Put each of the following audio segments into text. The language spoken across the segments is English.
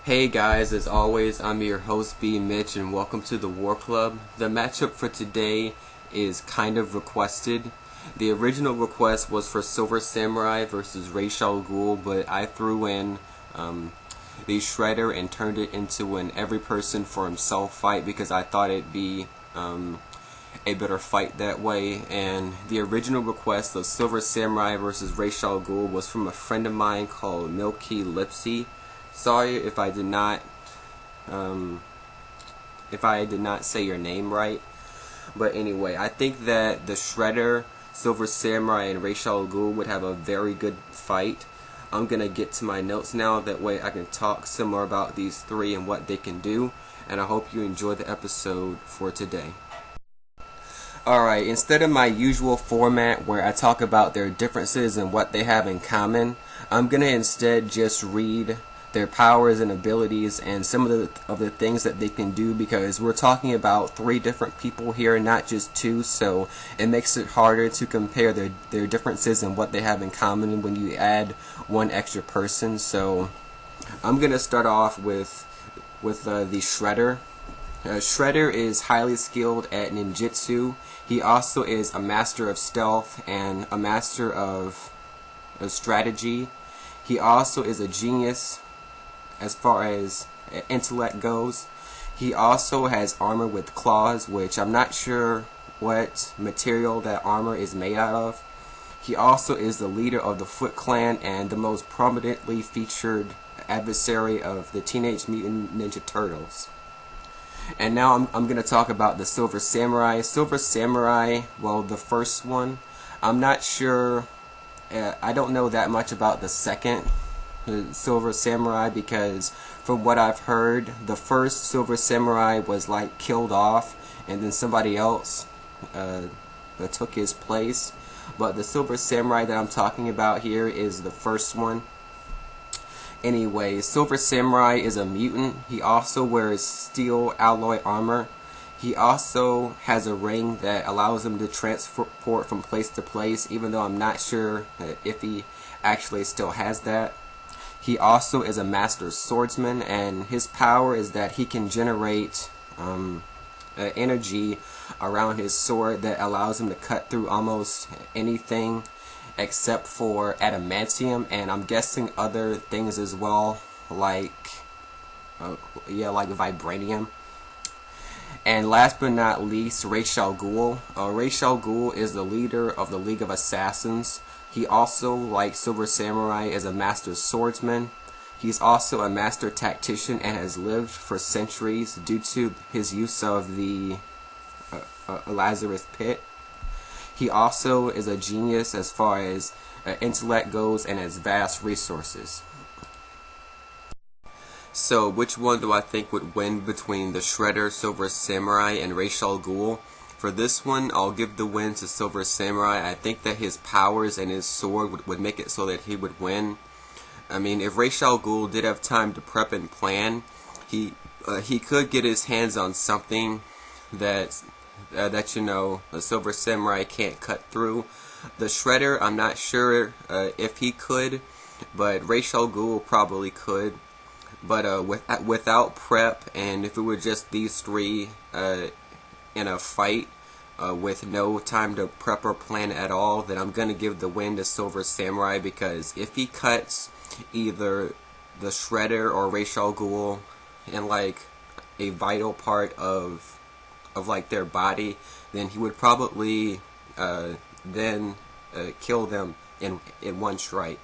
Hey guys, as always, I'm your host B Mitch and welcome to the War Club. The matchup for today is kind of requested. The original request was for Silver Samurai versus Ras Al Ghul, but I threw in the Shredder and turned it into an every person for himself fight because I thought it'd be a better fight that way. And the original request of Silver Samurai versus Ras Al Ghul was from a friend of mine called Milky Lipsy. Sorry if I did not say your name right, but anyway, I think that the Shredder, Silver Samurai, and Ras Al Ghul would have a very good fight. I'm gonna get to my notes now, that way I can talk some more about these three and what they can do, and I hope you enjoy the episode for today. Alright, instead of my usual format where I talk about their differences and what they have in common, I'm gonna instead just read their powers and abilities and some of the things that they can do, because we're talking about three different people here, not just two, so it makes it harder to compare their differences and what they have in common when you add one extra person. So I'm gonna start off with the Shredder. Shredder is highly skilled at ninjutsu. He also is a master of stealth and a master of strategy. He also is a genius as far as intellect goes. He also has armor with claws, which I'm not sure what material that armor is made out of. He also is the leader of the Foot Clan and the most prominently featured adversary of the Teenage Mutant Ninja Turtles. And now I'm going to talk about the Silver Samurai. Silver Samurai, well, the first one, I'm not sure, I don't know that much about the second Silver Samurai, because from what I've heard, the first Silver Samurai was like killed off and then somebody else took his place. But the Silver Samurai that I'm talking about here is the first one. Anyway, Silver Samurai is a mutant. He also wears steel alloy armor. He also has a ring that allows him to transport from place to place, even though I'm not sure if he actually still has that. He also is a master swordsman, and his power is that he can generate energy around his sword that allows him to cut through almost anything except for adamantium, and I'm guessing other things as well, like vibranium. And last but not least, Ras Al Ghul. Ras Al Ghul is the leader of the League of Assassins. He also, like Silver Samurai, is a master swordsman. He's also a master tactician and has lived for centuries due to his use of the Lazarus Pit. He also is a genius as far as intellect goes and has vast resources. So, which one do I think would win between the Shredder, Silver Samurai, and Ras Al Ghul? For this one, I'll give the win to Silver Samurai. I think that his powers and his sword would make it so that he would win. I mean, if Ras Al Ghul did have time to prep and plan, he could get his hands on something that the Silver Samurai can't cut through. The Shredder, I'm not sure if he could, but Ras Al Ghul probably could. But without prep, and if it were just these three in a fight with no time to prep or plan at all, then I'm going to give the win to Silver Samurai, because if he cuts either the Shredder or Ras Al Ghul in like a vital part of like their body, then he would probably kill them in one strike.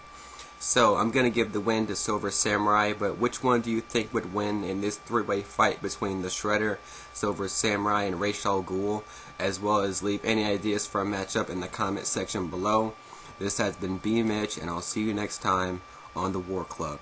So I'm going to give the win to Silver Samurai, but which one do you think would win in this three-way fight between the Shredder, Silver Samurai, and Ras Al Ghul? As well as leave any ideas for a matchup in the comment section below. This has been B Mitch, and I'll see you next time on the War Club.